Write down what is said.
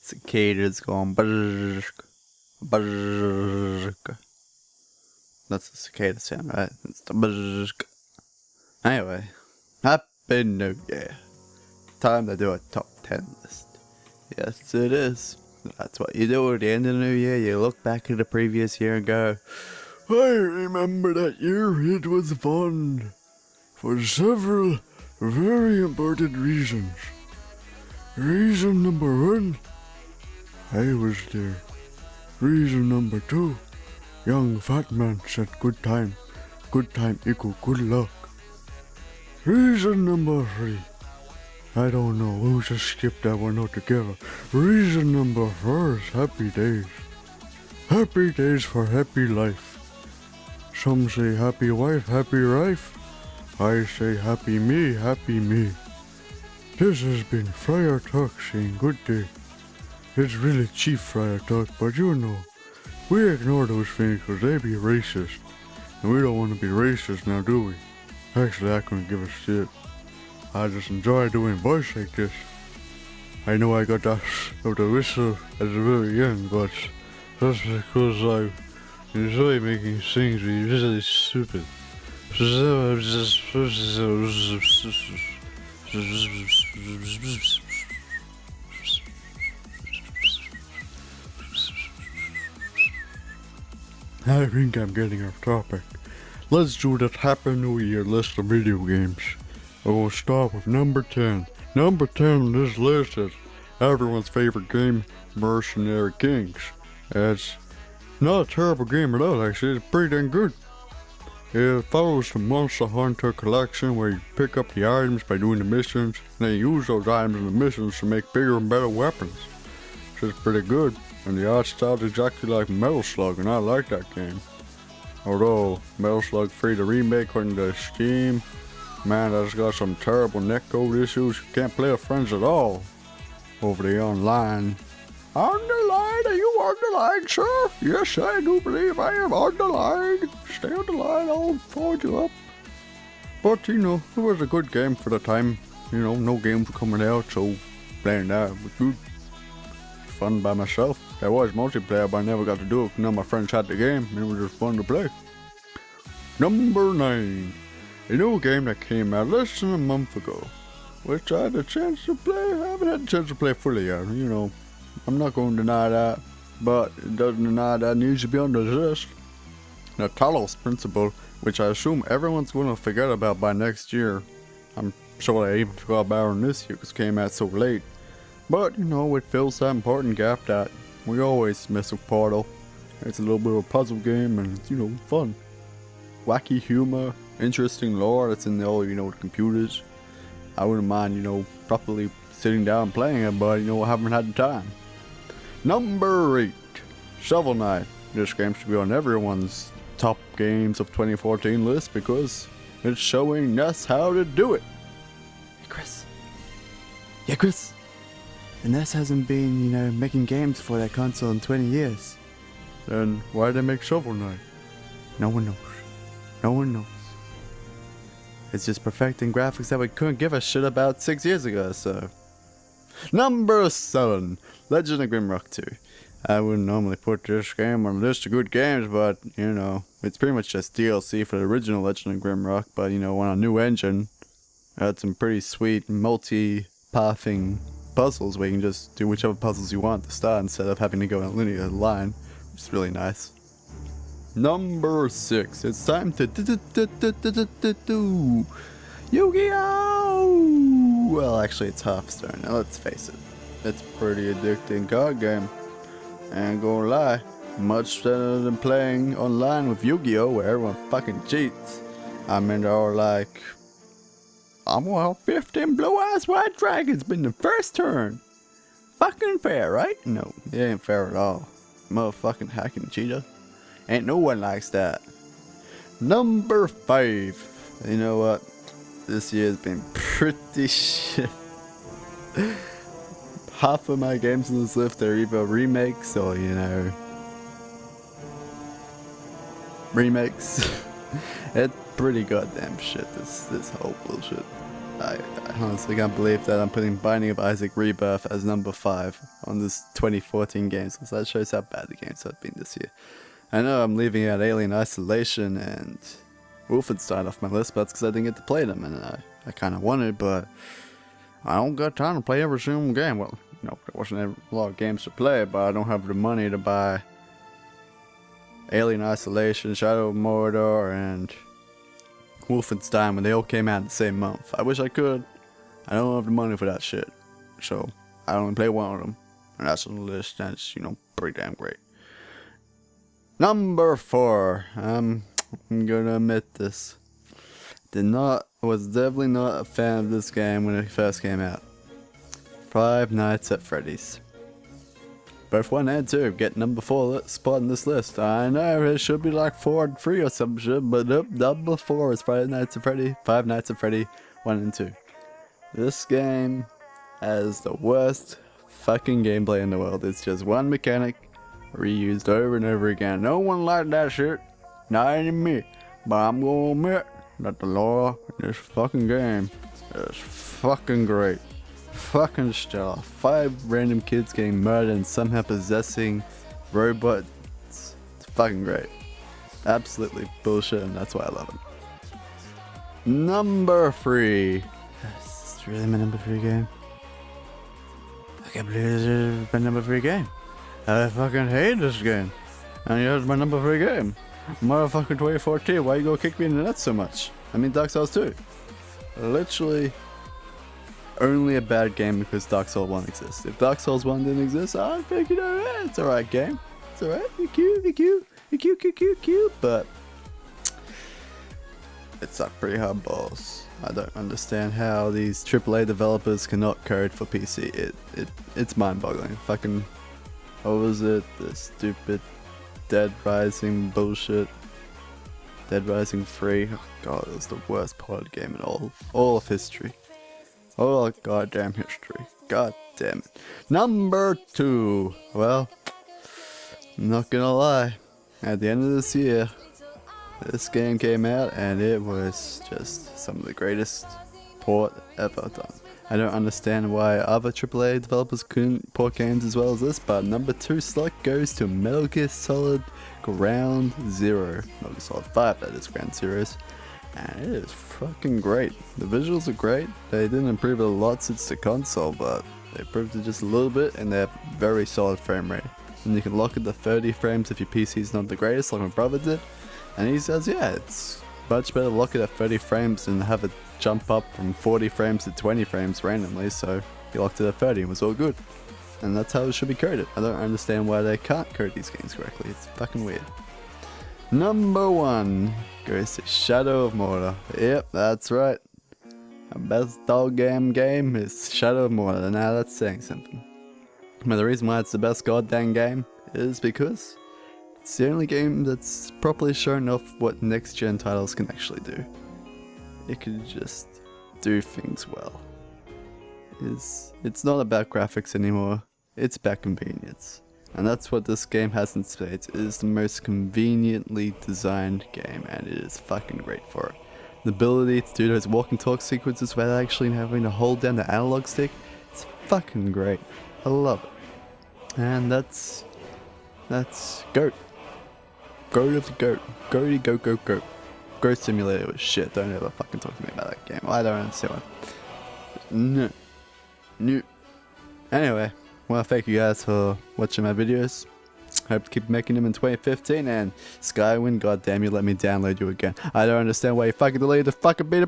Cicadas going brrrk, brrrk. That's the cicada sound, right? It's the brrrk. Anyway, Happy New Year. Time to do a top 10 list. Yes, it is. That's what you do at the end of the new year. You look back at the previous year and go, I remember that year. It was fun. For several very important reasons. Reason number one, I was there. Reason number two, young fat man said good time. Good time equal good luck. Reason number three, I don't know, we'll just skip that one altogether. Reason number four is happy days. Happy days for happy life. Some say happy wife, happy life. I say happy me, happy me. This has been Friar Talk saying good day. It's really cheap Friar Talk, but you know, we ignore those things because they be racist. And we don't want to be racist now, do we? Actually, I couldn't give a shit. I just enjoy doing voice like this. I know I got that of the whistle at the very end, but that's because I enjoy making things really stupid. I think I'm getting off topic. Let's do that Happy New Year list of video games. I will start with number 10. Number 10 on this list is everyone's favorite game, Mercenary Kings. It's not a terrible game at all, actually. It's pretty dang good. It follows the Monster Hunter collection where you pick up the items by doing the missions, and then you use those items in the missions to make bigger and better weapons. Which is pretty good, and the art style is exactly like Metal Slug, and I like that game. Although Metal Slug 3 the remake according to Steam, man, that's got some terrible netcode issues. You can't play with friends at all over the online. On the line? Are you on the line, sir? Yes, I do believe I am on the line. Stay on the line, I'll forward you up. But, you know, it was a good game for the time. You know, no games were coming out, so playing that was good. Fun by myself. There was multiplayer, but I never got to do it. None of my friends had the game, and it was just fun to play. Number 9. A new game that came out less than a month ago, which I had a chance to play. I haven't had a chance to play fully yet, you know. I'm not going to deny that, but it doesn't deny that it needs to be on the list. The Talos Principle, which I assume everyone's going to forget about by next year. I'm sure they even forgot about it this year because it came out so late. But, you know, it fills that important gap that we always miss with Portal. It's a little bit of a puzzle game and, you know, fun. Wacky humor, interesting lore that's in all, you know, the computers. I wouldn't mind, you know, properly sitting down and playing it, but, you know, I haven't had the time. Number 8, Shovel Knight. This game should be on everyone's top games of 2014 list because it's showing us how to do it. Hey, Kris. Yeah, Kris. And NES hasn't been, you know, making games for that console in 20 years. Then why did they make Shovel Knight? No one knows. No one knows. It's just perfecting graphics that we couldn't give a shit about 6 years ago, so. Number 7, Legend of Grimrock 2. I wouldn't normally put this game on a list of good games, but, you know, it's pretty much just DLC for the original Legend of Grimrock, but, you know, on a new engine, it had some pretty sweet multi-pathing puzzles where you can just do whichever puzzles you want to start instead of having to go in a linear line, which is really nice. Number 6, it's time to do Yu-Gi-Oh! Well, actually it's Hearthstone, now let's face it. It's a pretty addicting card game. Ain't gonna lie, much better than playing online with Yu-Gi-Oh! Where everyone fucking cheats. I mean, they're all like, I'm gonna have 15 blue-eyes white dragons in the first turn. Fucking fair, right? No, it ain't fair at all. Motherfucking hacking cheater. Ain't no one likes that. Number 5. You know what? This year's been pretty shit. Half of my games on this list are either remakes or, you know, remakes. It's pretty goddamn shit, this whole bullshit. I honestly can't believe that I'm putting Binding of Isaac Rebirth as number 5 on this 2014 games list. That shows how bad the games have been this year. I know I'm leaving out Alien Isolation and Wolfenstein off my list, but that's because I didn't get to play them, and I kind of wanted, but I don't got time to play every single game. Well, no, there wasn't a lot of games to play, but I don't have the money to buy Alien Isolation, Shadow of Mordor, and Wolfenstein when they all came out the same month. I wish I could. I don't have the money for that shit, so I only play one of them, and that's on the list. That's, you know, pretty damn great. Number 4. I'm gonna admit this. Was definitely not a fan of this game when it first came out. Five Nights at Freddy's. Both 1 and 2 get number 4 spot in this list. I know it should be like 4 and 3 or some shit, but nope, number 4 is Five Nights at Freddy 1 and 2. This game has the worst fucking gameplay in the world. It's just one mechanic reused over and over again. No one liked that shit. Not even me. But I'm gonna admit that the lore in this fucking game is fucking great. Fucking stellar. 5 random kids getting murdered and somehow possessing robots. It's fucking great. Absolutely bullshit, and that's why I love it. Number 3. Is this really my number 3 game? I can't believe this is my number 3 game. I fucking hate this game. And here's my number 3 game. Motherfucking 2014, why you gonna kick me in the nuts so much? I mean Dark Souls 2. Literally only a bad game because Dark Souls 1 exists. If Dark Souls 1 didn't exist, I'd think, you know, it's a alright game. It's alright, you're cute, but it's like pretty hard balls. I don't understand how these AAA developers cannot code for PC. It's mind-boggling. Fucking, what was it? The stupid Dead Rising bullshit. Dead Rising 3. Oh god, it was the worst part of the game in all of history. All of goddamn history. God damn it. Number 2. Well, I'm not gonna lie. At the end of this year, this game came out and it was just some of the greatest port ever done. I don't understand why other AAA developers couldn't port games as well as this, but number 2 select goes to Metal Gear Solid Ground Zero. Metal Gear Solid 5, that is Ground Zeroes. And it is fucking great. The visuals are great. They didn't improve it a lot since the console, but they improved it just a little bit, and they have very solid frame rate. And you can lock it to 30 frames if your PC is not the greatest, like my brother did. And he says, yeah, it's much better to lock it at 30 frames than have it jump up from 40 frames to 20 frames randomly, so he locked it at 30 and it was all good. And that's how it should be coded. I don't understand why they can't code these games correctly. It's fucking weird. Number 1 goes to Shadow of Mordor. Yep, that's right. The best dog game is Shadow of Mordor. Now that's saying something. But the reason why it's the best goddamn game is because it's the only game that's properly shown off what next gen titles can actually do. It can just do things well. It's not about graphics anymore, it's about convenience. And that's what this game has in spades. It is the most conveniently designed game, and it is fucking great for it. The ability to do those walk and talk sequences without actually having to hold down the analog stick, it's fucking great. I love it. And that's GOAT. GOAT of the GOAT. Goaty goat. Goat Simulator was shit. Don't ever fucking talk to me about that game. I don't understand why. No. Anyway, well, thank you guys for watching my videos. Hope to keep making them in 2015. And Skywind, goddamn, you let me download you again. I don't understand why you fucking deleted the fucking beta.